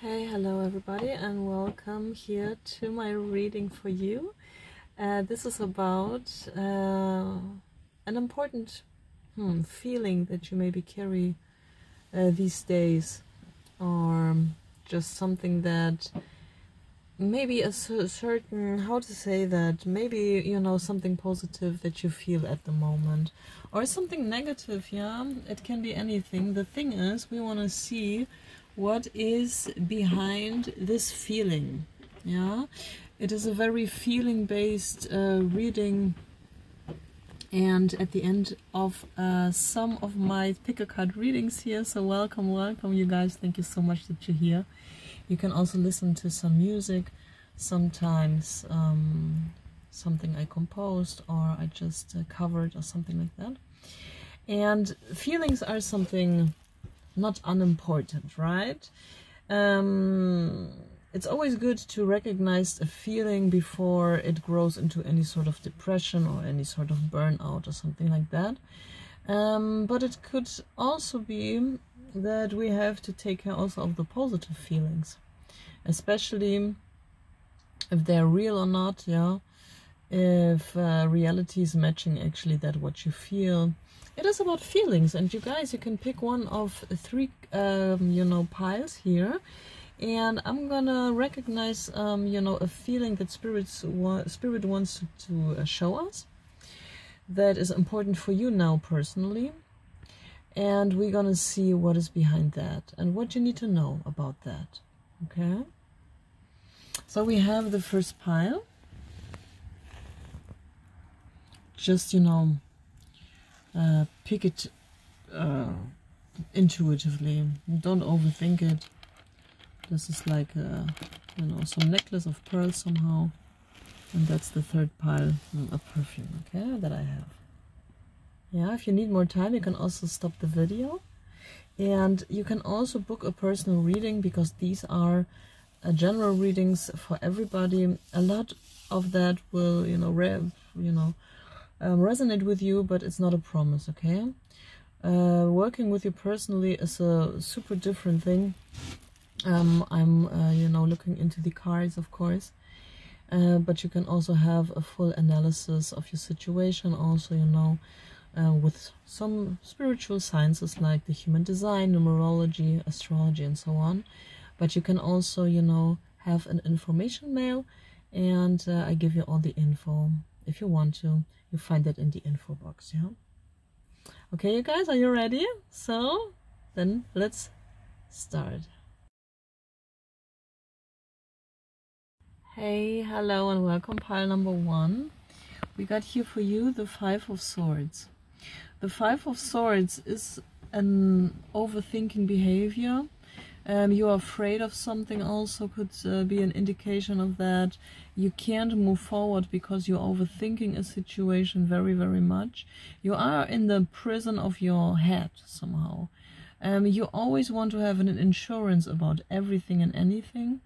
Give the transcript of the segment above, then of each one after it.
Hey, hello everybody, and welcome here to my reading for you. This is about an important feeling that you maybe carry these days, or just something that maybe a certain, how to say that, maybe, you know, something positive that you feel at the moment, or something negative. Yeah, it can be anything. The thing is, we want to see what is behind this feeling. Yeah, it is a very feeling based reading, and at the end of some of my pick a card readings here, so welcome you guys, thank you so much that you're here. You can also listen to some music, sometimes something I composed or I just covered or something like that. And feelings are something not unimportant, right? It's always good to recognize a feeling before it grows into any sort of depression or any sort of burnout or something like that. But it could also be that we have to take care also of the positive feelings, especially if they're real or not. Yeah, if reality is matching actually that what you feel. It is about feelings, and you guys, you can pick one of three you know, piles here, and I'm gonna recognize you know, a feeling that spirit wants to show us that is important for you now personally, and we're gonna see what is behind that and what you need to know about that. Okay, so we have the first pile. Just, you know, pick it intuitively, don't overthink it. This is like a, you know, some necklace of pearls somehow, and that's the third pile, a perfume, okay, that I have. Yeah, if you need more time, you can also stop the video, and you can also book a personal reading, because these are general readings for everybody. A lot of that will, you know, resonate with you, but it's not a promise. Okay, working with you personally is a super different thing. I'm you know, looking into the cards, of course, but you can also have a full analysis of your situation also, you know, with some spiritual sciences like the human design, numerology, astrology, and so on. But you can also, you know, have an information mail, and I give you all the info if you want to. You find that in the info box. Yeah, okay, you guys, are you ready? So then let's start. Hey, hello, and welcome, pile number one. We got here for you the Five of Swords. The Five of Swords is an overthinking behavior. You are afraid of something, also could be an indication of that. You can't move forward because you're overthinking a situation very, very much. You are in the prison of your head somehow. You always want to have an insurance about everything and anything.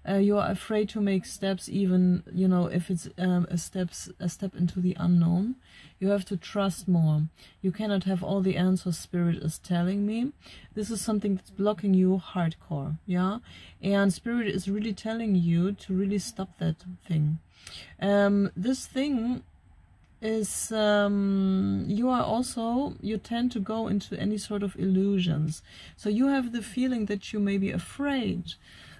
You are afraid to make steps, even, you know, if it's a step into the unknown. You have to trust more. You cannot have all the answers Spirit is telling me. This is something that's blocking you hardcore. Yeah, and Spirit is really telling you to really stop that thing. This thing is you tend to go into any sort of illusions. So you have the feeling that you may be afraid,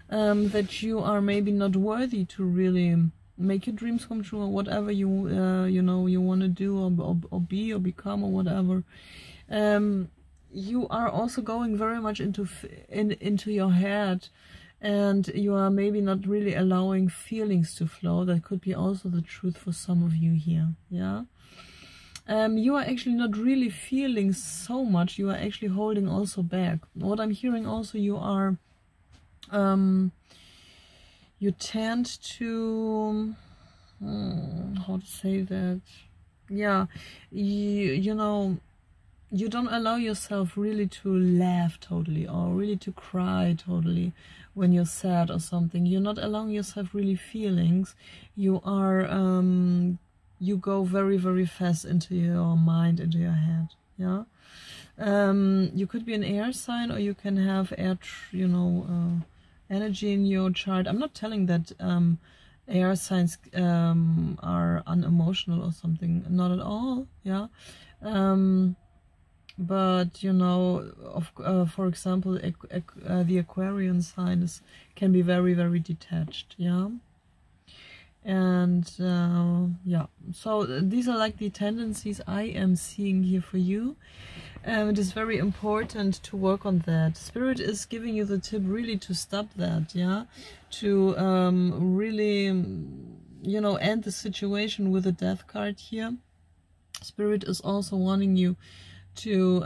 that you are maybe not worthy to really make your dreams come true, or whatever you you know, you want to do, or be or become, or whatever. You are also going very much into your head, and you are maybe not really allowing feelings to flow. That could be also the truth for some of you here. Yeah, you are actually not really feeling so much. You are actually holding also back. What I'm hearing also, you are you tend to how to say that, yeah, you know, you don't allow yourself really to laugh totally, or really to cry totally when you're sad or something. You're not allowing yourself really feelings. You are you go very, very fast into your mind, into your head. Yeah, you could be an air sign, or you can have air, you know, energy in your chart. I'm not telling that air signs are unemotional or something, not at all, yeah. But you know, for example, the Aquarian sign can be very, very detached, yeah. And yeah, so these are like the tendencies I am seeing here for you. It is very important to work on that. Spirit is giving you the tip really to stop that, yeah, to really, you know, end the situation with a death card here. Spirit is also wanting you to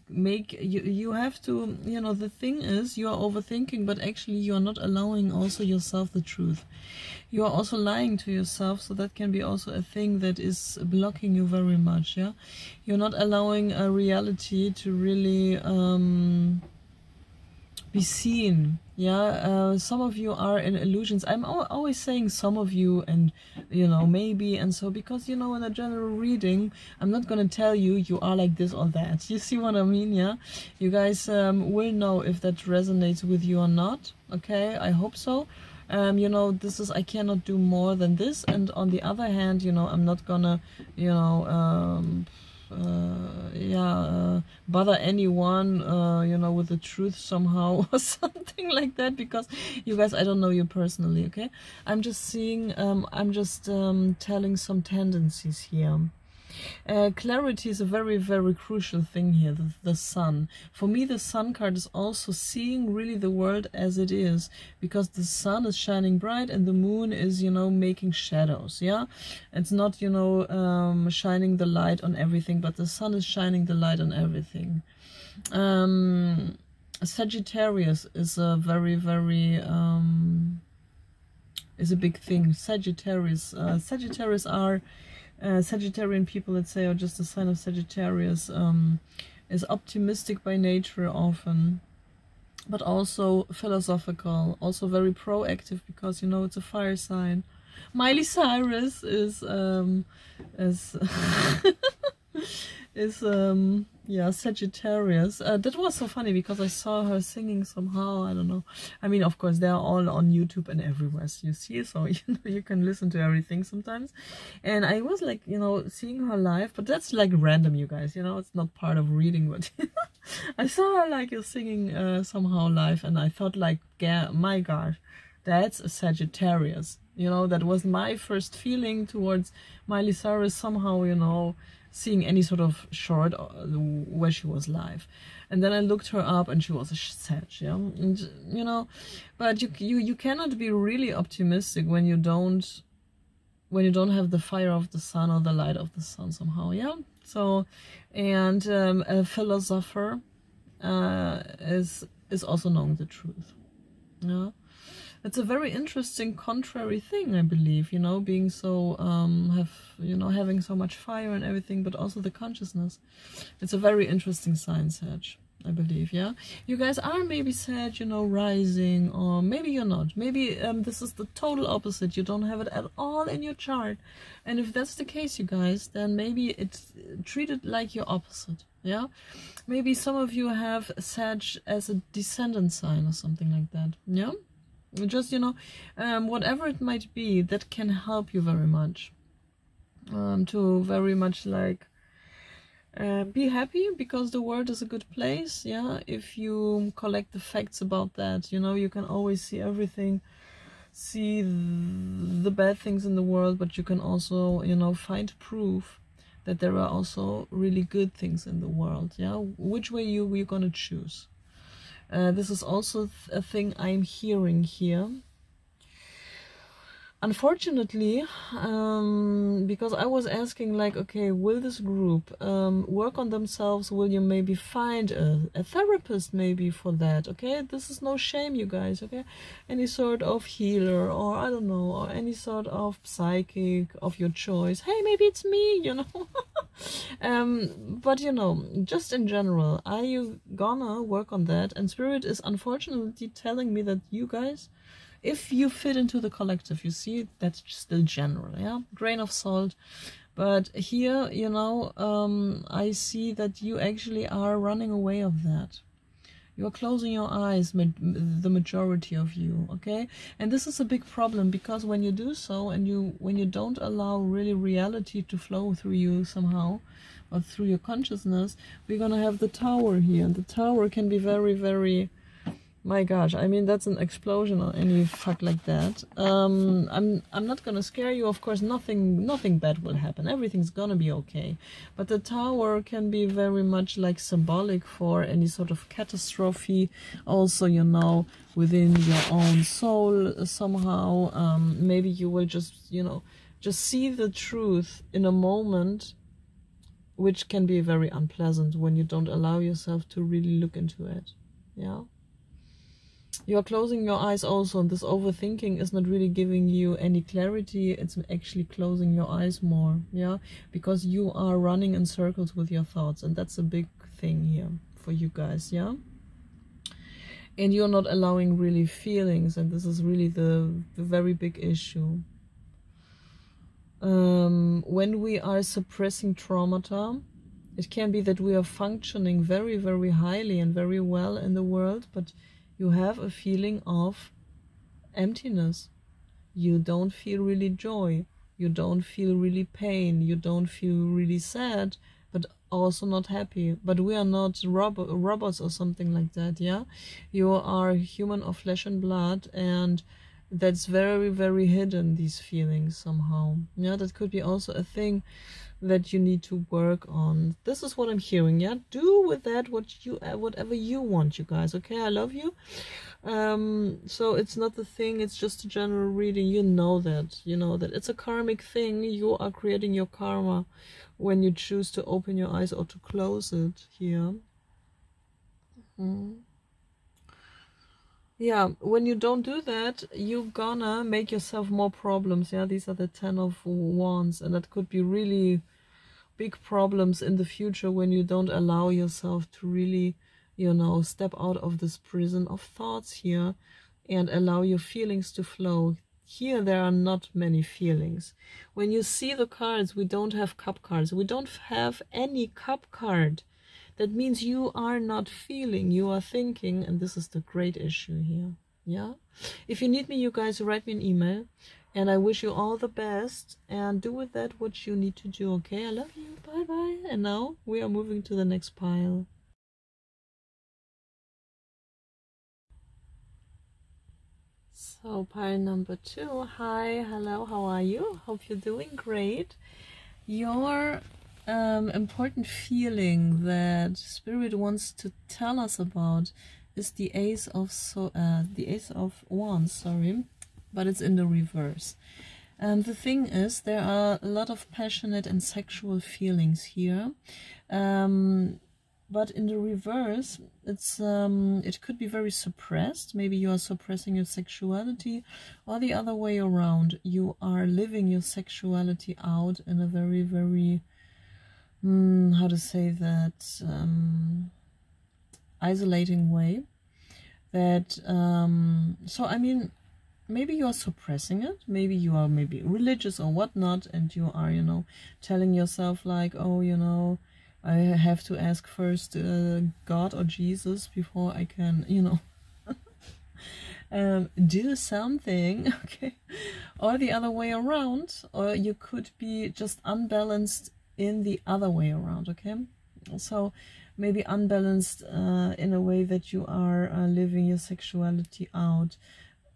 you have to, you know, the thing is, you are overthinking, but actually you are not allowing also yourself the truth. You are also lying to yourself, so that can be also a thing that is blocking you very much, yeah. You're not allowing a reality to really be seen, yeah. Some of you are in illusions. I'm always saying some of you, and you know, maybe, and so, because you know, in a general reading I'm not gonna tell you you are like this or that. You see what I mean, yeah. You guys will know if that resonates with you or not, okay? I hope so. You know, this is, I cannot do more than this, and on the other hand, you know, I'm not gonna, you know, bother anyone, you know, with the truth somehow or something like that, because you guys, I don't know you personally, okay? I'm just seeing, I'm just telling some tendencies here. Clarity is a very, very crucial thing here, the sun. For me, the sun card is also seeing really the world as it is, because the sun is shining bright and the moon is, you know, making shadows, yeah? It's not, you know, shining the light on everything, but the sun is shining the light on everything. Sagittarius is a very, very, is a big thing. Sagittarius are Sagittarian people, let's say, or just a sign of Sagittarius, is optimistic by nature often, but also philosophical, also very proactive, because you know, it's a fire sign. Miley Cyrus is yeah, Sagittarius. That was so funny because I saw her singing somehow, I don't know. I mean, of course, they're all on YouTube and everywhere, so you see, so you know, you can listen to everything sometimes. And I was like, you know, seeing her live, but that's like random, you guys, you know, it's not part of reading, but I saw her like singing somehow live, and I thought like, yeah, my God, that's a Sagittarius. You know, that was my first feeling towards Miley Cyrus somehow, you know, seeing any sort of short where she was live. And then I looked her up and she was a Sag, yeah. And you know, but you cannot be really optimistic when you don't have the fire of the sun or the light of the sun somehow, yeah. So, and a philosopher is also knowing the truth, yeah. It's a very interesting contrary thing, I believe, you know, being so, having so much fire and everything, but also the consciousness. It's a very interesting sign, Sag, I believe, yeah? You guys are maybe Sag, you know, rising, or maybe you're not. Maybe this is the total opposite. You don't have it at all in your chart. And if that's the case, you guys, then maybe it's treated like your opposite, yeah? Maybe some of you have Sag as a descendant sign or something like that, yeah? Just, you know, whatever it might be, that can help you very much to very much like be happy, because the world is a good place, yeah. If you collect the facts about that, you know, you can always see everything, see the bad things in the world, but you can also, you know, find proof that there are also really good things in the world, yeah. Which way you're gonna choose? This is also a thing I'm hearing here. Unfortunately, because I was asking like, okay, will this group work on themselves? Will you maybe find a therapist maybe for that? Okay, this is no shame, you guys, okay? Any sort of healer, or I don't know, or any sort of psychic of your choice. Hey, maybe it's me, you know? But you know, just in general, are you gonna work on that? And Spirit is unfortunately telling me that you guys, if you fit into the collective, you see, that's still general, yeah, grain of salt. But here, you know, I see that you actually are running away of that. You are closing your eyes, the majority of you, okay? And this is a big problem, because when you do so, and when you don't allow really reality to flow through you somehow, or through your consciousness, we're gonna have the Tower here. And the Tower can be very, very, my gosh, I mean, that's an explosion or any fuck like that. I'm not gonna scare you, of course. Nothing bad will happen. Everything's gonna be okay. But the Tower can be very much like symbolic for any sort of catastrophe. Also, you know, within your own soul somehow. Maybe you will just, you know, just see the truth in a moment, which can be very unpleasant when you don't allow yourself to really look into it. Yeah. You are closing your eyes also, and this overthinking is not really giving you any clarity. It's actually closing your eyes more, yeah, because you are running in circles with your thoughts, and that's a big thing here for you guys, yeah. And you're not allowing really feelings, and this is really the very big issue. When we are suppressing traumata, it can be that we are functioning very, very highly and very well in the world, but you have a feeling of emptiness. You don't feel really joy. You don't feel really pain. You don't feel really sad, but also not happy. But we are not robots or something like that, yeah? You are a human of flesh and blood, and that's very, very hidden, these feelings somehow. Yeah, that could be also a thing that you need to work on. This is what I'm hearing, yeah? Do with that whatever you want, you guys, okay? I love you. So it's not the thing, it's just a general reading. You know that it's a karmic thing. You are creating your karma when you choose to open your eyes or to close it here. Yeah, when you don't do that, you're gonna make yourself more problems. Yeah, these are the 10 of Wands, and that could be really big problems in the future when you don't allow yourself to really, you know, step out of this prison of thoughts here and allow your feelings to flow. Here there are not many feelings. When you see the cards, we don't have cup cards. We don't have any cup card. That means you are not feeling, you are thinking, and this is the great issue here, yeah? If you need me, you guys, write me an email, and I wish you all the best, and do with that what you need to do, okay? I love you, bye-bye. And now we are moving to the next pile. So, pile number 2. Hi, hello, how are you? Hope you're doing great. Your important feeling that Spirit wants to tell us about is the Ace of Wands, sorry, but it's in the reverse. And the thing is, there are a lot of passionate and sexual feelings here, but in the reverse, it's it could be very suppressed. Maybe you are suppressing your sexuality, or the other way around, you are living your sexuality out in a very, very how to say that, isolating way. That so I mean, maybe you are suppressing it, maybe you are religious or whatnot, and you are, you know, telling yourself like, oh, you know, I have to ask first God or Jesus before I can, you know, do something, okay? Or the other way around, or you could be just unbalanced in the other way around, okay? So maybe unbalanced in a way that you are living your sexuality out,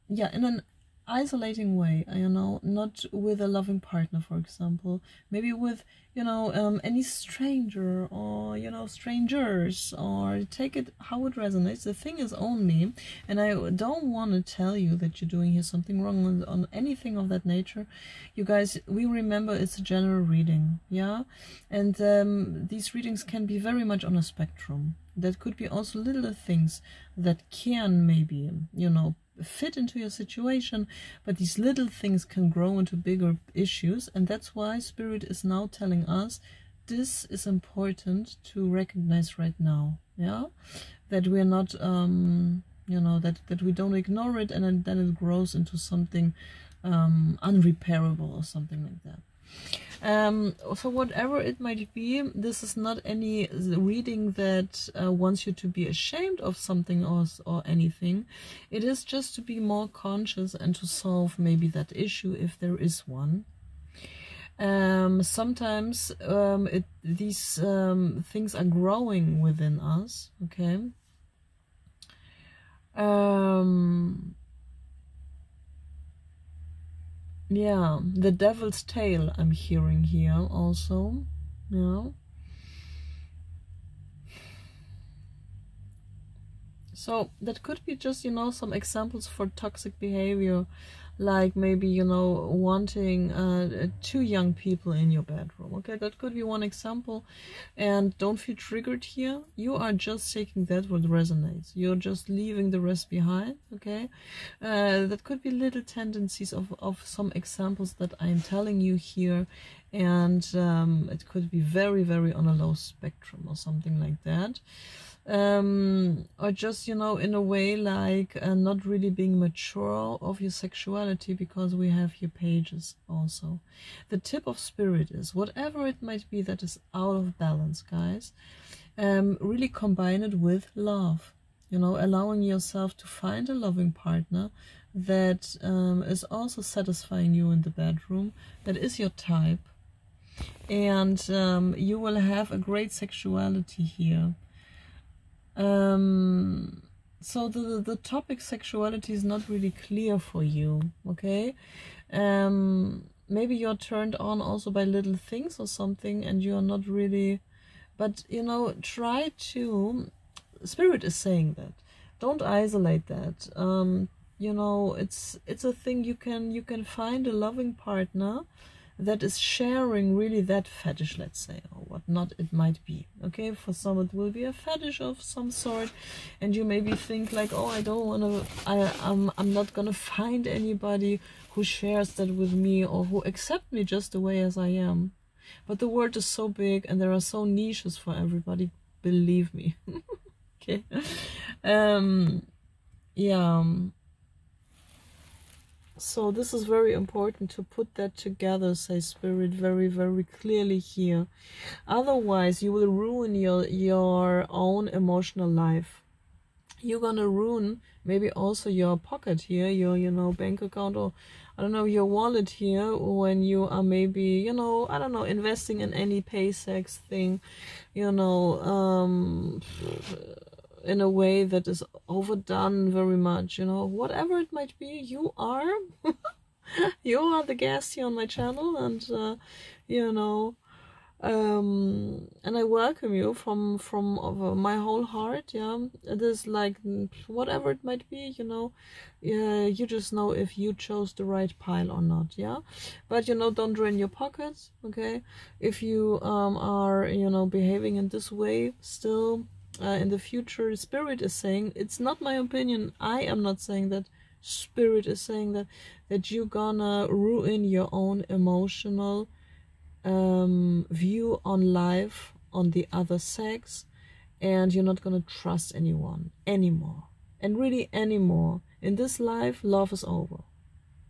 yeah, in an isolating way, you know, not with a loving partner, for example, maybe with, you know, any stranger, or, you know, strangers, or take it how it resonates. The thing is only, and I don't want to tell you that you're doing here something wrong on anything of that nature, you guys, we remember it's a general reading, yeah, and these readings can be very much on a spectrum. That could be also little things that can maybe, you know, fit into your situation, but these little things can grow into bigger issues, and that's why Spirit is now telling us this is important to recognize right now, yeah, that we're not you know, that we don't ignore it, and then it grows into something unrepairable or something like that. So whatever it might be, this is not any reading that wants you to be ashamed of something or anything. It is just to be more conscious and to solve maybe that issue if there is one. Sometimes these things are growing within us, okay? Yeah, the devil's tail I'm hearing here also, yeah. So that could be just, you know, some examples for toxic behavior, like maybe, you know, wanting 2 young people in your bedroom. Okay, that could be one example. And don't feel triggered here. You are just taking that what resonates. You're just leaving the rest behind. Okay, that could be little tendencies of some examples that I'm telling you here. And it could be very, very on a low spectrum or something like that. Or just, you know, in a way like not really being mature of your sexuality, because we have here pages also. The tip of spirit is whatever it might be that is out of balance, guys, really combine it with love, you know, allowing yourself to find a loving partner that is also satisfying you in the bedroom, that is your type, and you will have a great sexuality here. So the topic sexuality is not really clear for you, okay? Maybe you're turned on also by little things or something, and you're not really, but you know, try to, spirit is saying that, don't isolate that. You know, it's a thing, you can find a loving partner that is sharing really that fetish, let's say, or whatnot it might be. Okay, for some it will be a fetish of some sort, and you maybe think like, oh, I don't want to, I'm not gonna find anybody who shares that with me or who accept me just the way as I am. But the world is so big and there are so niches for everybody, believe me. Okay. Yeah. So this is very important to put that together, say spirit, very, very clearly here. Otherwise, you will ruin your own emotional life. You're gonna ruin maybe also your pocket here, your, you know, bank account, or I don't know, your wallet here, when you are maybe, you know, I don't know, investing in any pay sex thing, you know, in a way that is overdone very much, you know, whatever it might be. You are you are the guest here on my channel, and you know, and I welcome you from my whole heart. Yeah, it is like whatever it might be, you know, you just know if you chose the right pile or not. Yeah, but you know, don't drain your pockets. Okay, if you are, you know, behaving in this way still in the future, spirit is saying, it's not my opinion, I am not saying that, spirit is saying that you're gonna ruin your own emotional view on life, on the other sex, and you're not gonna trust anyone anymore, and really anymore. In this life, love is over.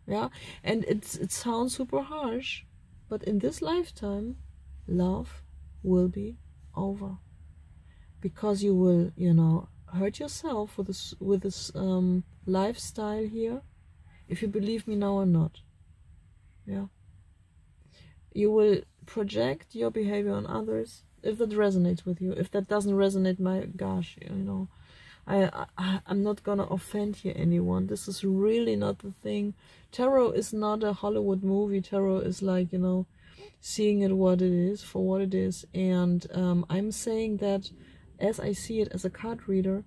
Yeah, and it sounds super harsh, but in this lifetime, love will be over. Because you will, you know, hurt yourself with this lifestyle here, if you believe me now or not. Yeah, you will project your behavior on others if that resonates with you. If that doesn't resonate, my gosh, you know, I'm not gonna offend here anyone. This is really not the thing. Tarot is not a Hollywood movie. Tarot is like, you know, seeing it what it is, for what it is. And I'm saying that as I see it as a card reader,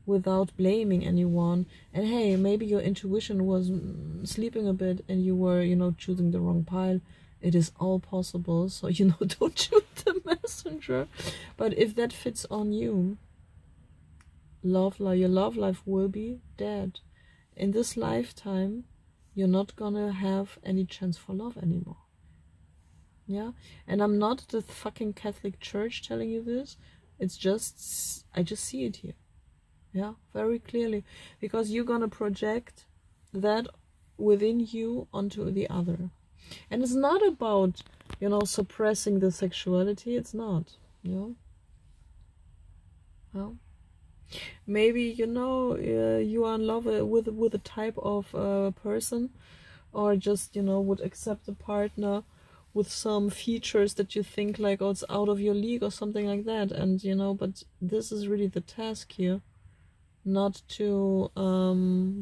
without blaming anyone. And hey, maybe your intuition was sleeping a bit and you were, you know, choosing the wrong pile. It is all possible, so, you know, don't shoot the messenger. But if that fits on you, your love life will be dead. In this lifetime, you're not gonna have any chance for love anymore. Yeah, and I'm not the fucking Catholic Church telling you this. It's just, I just see it here. Yeah, very clearly. Because you're gonna project that within you onto the other. And it's not about you know, suppressing the sexuality. It's not, you know. Well, maybe, you know, you are in love with a type of person, or just, you know, would accept a partner with some features that you think like, oh, it's out of your league or something like that. And, you know, but this is really the task here, not to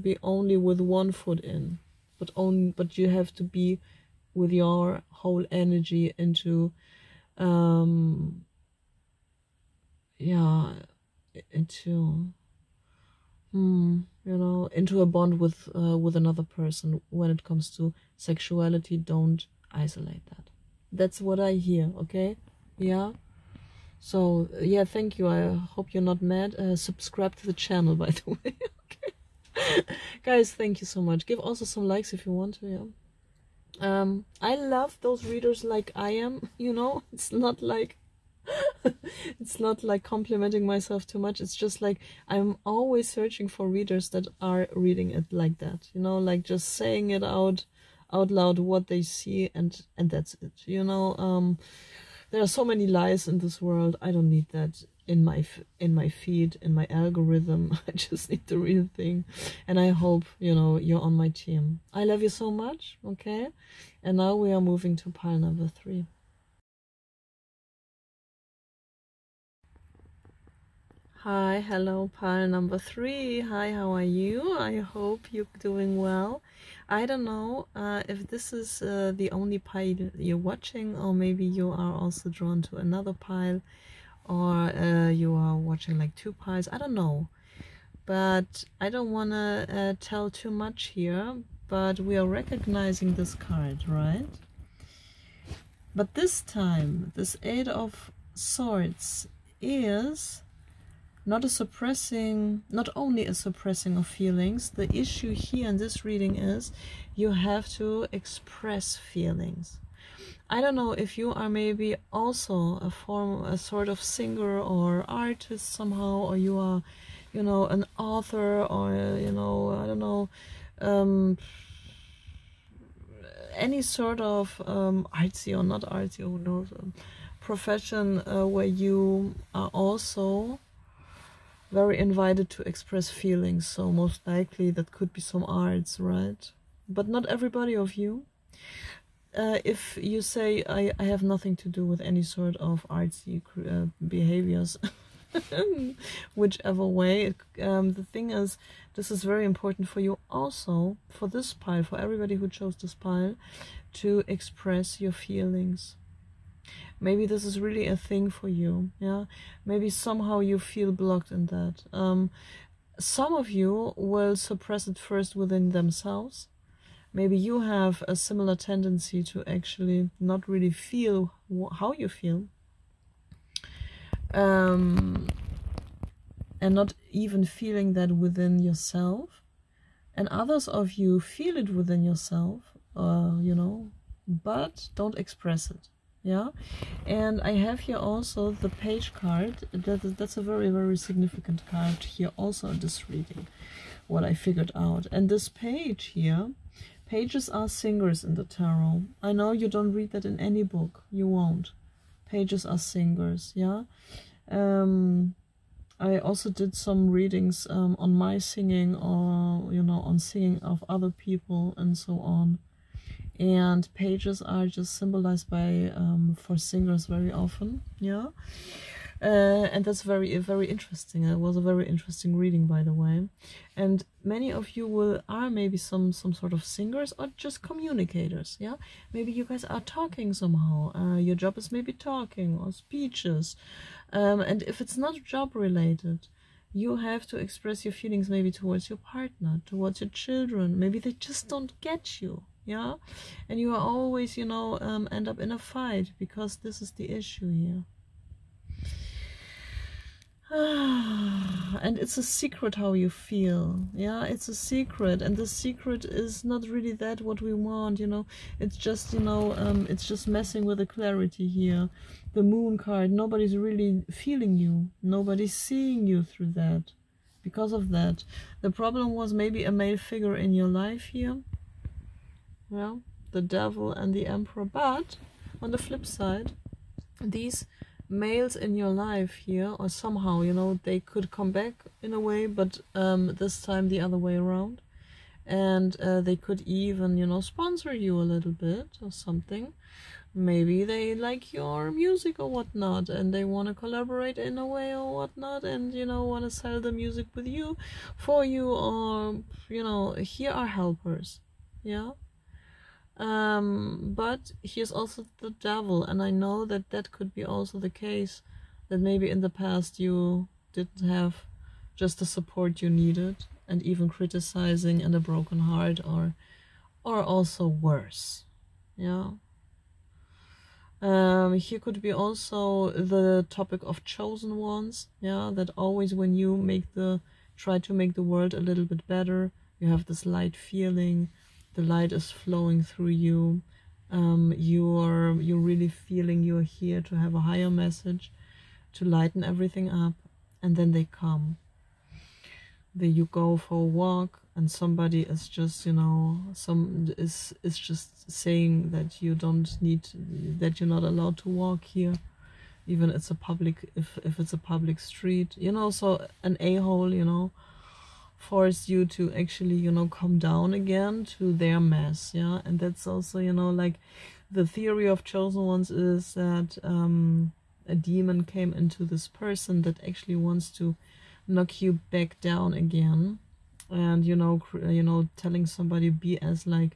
be only with one foot in, but you have to be with your whole energy into yeah, into you know, into a bond with another person. When it comes to sexuality, don't isolate that. That's what I hear. Okay, yeah. So yeah, thank you. I hope you're not mad. Subscribe to the channel, by the way. Okay, guys, thank you so much. Give also some likes if you want to. Yeah. I love those readers like I am. You know, it's not like it's not like complimenting myself too much. It's just like I'm always searching for readers that are reading it like that, you know, like just saying it out loud what they see, and that's it, you know. There are so many lies in this world. I don't need that in my feed, in my algorithm. I just need the real thing, and I hope, you know, you're on my team. I love you so much. Okay, and now we are moving to pile number 3. Hi, hello, pile number 3. Hi, how are you? I hope you're doing well. I don't know if this is the only pile you're watching, or maybe you are also drawn to another pile, or you are watching like 2 piles. I don't know, but I don't want to tell too much here, but we are recognizing this card, right? But this time, this 8 of Swords is not only a suppressing of feelings. The issue here in this reading is you have to express feelings. I don't know if you are maybe also a sort of singer or artist somehow, or you are, you know, an author, or, you know, I don't know, any sort of artsy or not artsy, who knows, profession where you are also very invited to express feelings. So most likely that could be some arts, right? But not everybody of you. If you say I have nothing to do with any sort of artsy behaviors, whichever way, the thing is, this is very important for you also, for this pile, for everybody who chose this pile, to express your feelings. Maybe this is really a thing for you, yeah? Maybe somehow you feel blocked in that. Some of you will suppress it first within themselves. Maybe you have a similar tendency to actually not really feel how you feel. And not even feeling that within yourself. And others of you feel it within yourself, you know, but don't express it. Yeah, and I have here also the Page card. That's a very, very significant card here also in this reading, what I figured out. And this page here, pages are singers in the tarot. I know you don't read that in any book, you won't. Pages are singers, yeah. I also did some readings on my singing, or, you know, on singing of other people and so on. And pages are just symbolized by for singers very often, yeah. And that's very interesting. It was a very interesting reading, by the way. And many of you are maybe some sort of singers, or just communicators, yeah. Maybe you guys are talking somehow. Your job is maybe talking or speeches, and if it's not job related, you have to express your feelings maybe towards your partner, towards your children. Maybe they just don't get you, yeah, and you are always, you know, end up in a fight because this is the issue here. And it's a secret how you feel, yeah, it's a secret, and the secret is not really that what we want, you know. It's just, you know, it's just messing with the clarity here. The Moon card, nobody's really feeling you, nobody's seeing you through that. Because of that, the problem was maybe a male figure in your life here. Well, the Devil and the Emperor, but on the flip side, these males in your life here, or somehow, you know, they could come back in a way, but this time the other way around. And they could even, you know, sponsor you a little bit or something. Maybe they like your music or whatnot, and they want to collaborate in a way or whatnot, and, you know, want to sell the music with you, for you, or, you know, here are helpers. Yeah. But here's also the devil, and I know that that could be also the case, that maybe in the past you didn't have just the support you needed, and even criticizing and a broken heart, or also worse. Yeah. Here could be also the topic of chosen ones. Yeah, that always when you try to make the world a little bit better, you have this light feeling, the light is flowing through you. You're really feeling you're here to have a higher message, to lighten everything up, and then they come. You go for a walk, and somebody is just, you know, is just saying that you don't need, that you're not allowed to walk here, even it's a public, if it's a public street, you know. So an a-hole, you know, force you to actually, you know, come down again to their mess. Yeah. And that's also, you know, like the theory of chosen ones is that a demon came into this person that actually wants to knock you back down again, and, you know, telling somebody BS like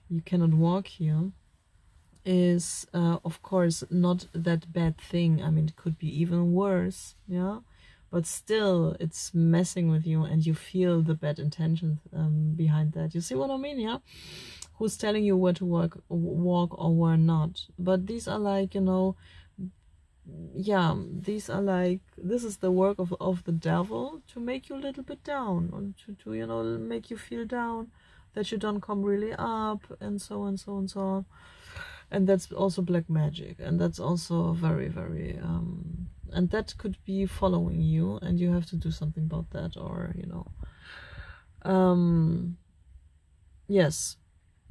you cannot walk here is of course not that bad thing. I mean, it could be even worse. Yeah. But still, it's messing with you, and you feel the bad intentions behind that. You see what I mean? Yeah. Who's telling you where to walk or where not? But these are like, you know, yeah, these are like, this is the work of the devil, to make you a little bit down, or to you know, make you feel down, that you don't come really up, and so on, so on, so on. And that's also black magic, and that's also very, very and that could be following you, and you have to do something about that, or, you know, yes,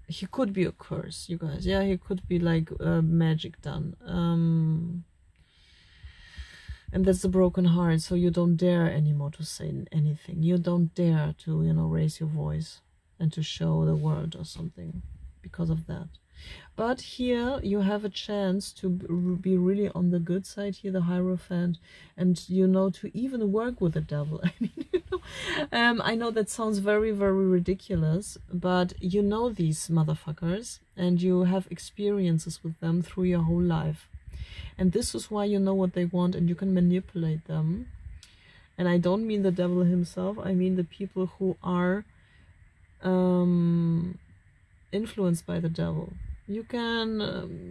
he could be a curse, you guys. Yeah, he could be like magic done, and that's the broken heart. So you don't dare anymore to say anything. You don't dare to, you know, raise your voice and to show the world or something because of that. But here you have a chance to be really on the good side here, the Hierophant, and, you know, to even work with the devil. I mean, you know, I know that sounds very, very ridiculous, but you know these motherfuckers, and you have experiences with them through your whole life. And this is why you know what they want, and you can manipulate them. And I don't mean the devil himself, I mean the people who are influenced by the devil. You can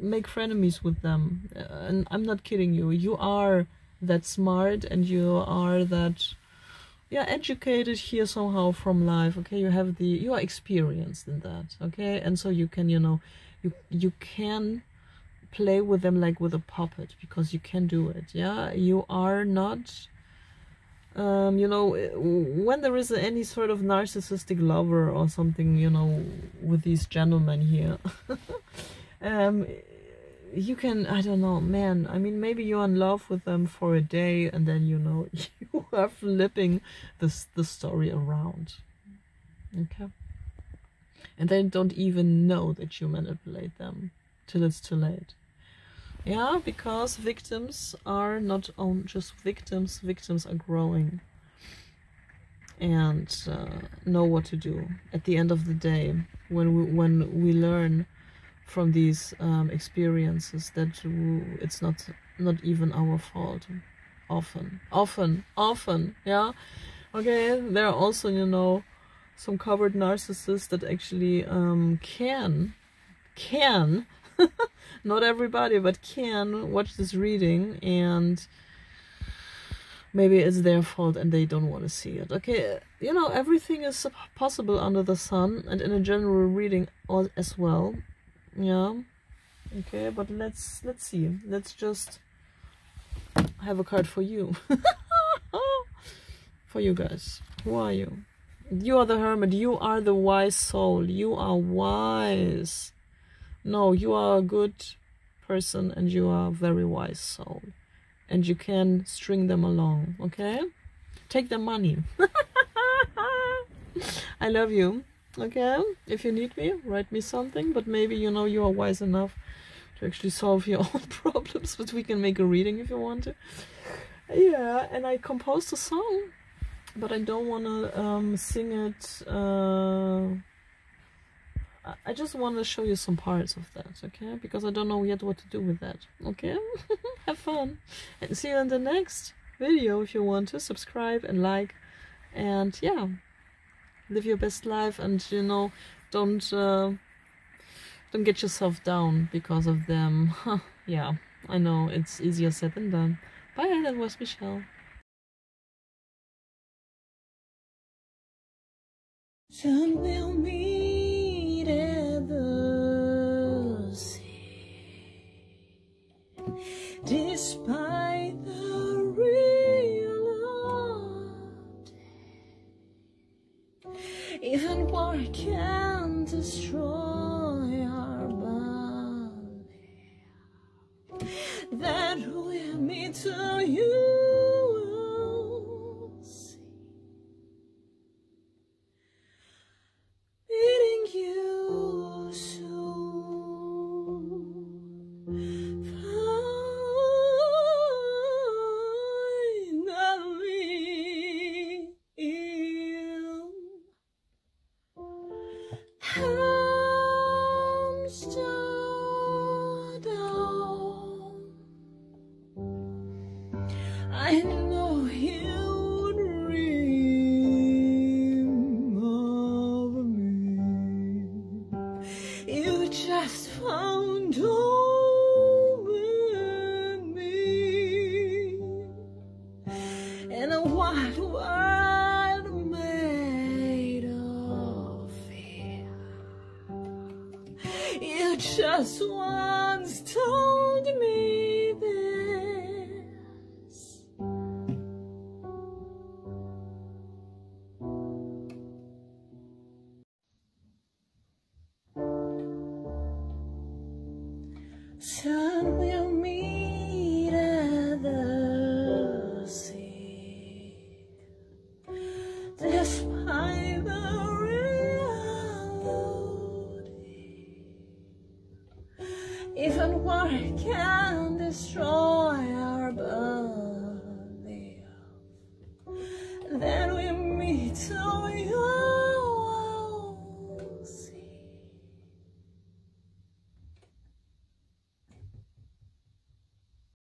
make frenemies with them, and I'm not kidding you. You are that smart, and you are that, yeah, educated here somehow from life. Okay, you are experienced in that. Okay, and so you can, you know, you can play with them like with a puppet, because you can do it. Yeah, you are not you know, when there is any sort of narcissistic lover or something, you know, with these gentlemen here, you can, I don't know, man, I mean, maybe you're in love with them for a day, and then, you know, you are flipping the story around. Okay, and they don't even know that you manipulate them till it's too late. Yeah, because victims are not just victims. Victims are growing and know what to do. At the end of the day, when we learn from these experiences that it's not even our fault. Often, yeah. Okay, there are also, you know, some covert narcissists that actually can not everybody, but can watch this reading, and maybe it's their fault and they don't want to see it. Okay, you know, everything is possible under the sun, and in a general reading as well. Yeah. Okay, but let's see. Let's just have a card for you. For you guys. Who are you? You are the Hermit. You are the wise soul. You are wise. No, you are a good person and you are a very wise soul. And you can string them along, okay? Take their money. I love you, okay? If you need me, write me something, but maybe you know you are wise enough to actually solve your own problems, but we can make a reading if you want to. Yeah, and I composed a song, but I don't want to sing it. I just want to show you some parts of that, okay? Because I don't know yet what to do with that, okay? Have fun. And see you in the next video if you want to. Subscribe and like. And yeah, live your best life, and you know, don't get yourself down because of them. Yeah, I know, it's easier said than done. Bye, that was Michelle. Soon we'll meet at the sea, despite the reality. Even war can destroy our body. That will meet to you. I know you would dream of me. You just found home in me, in a wide world made of fear. You just once told me this. Soon we'll meet at the sea, despite the reality. Even war can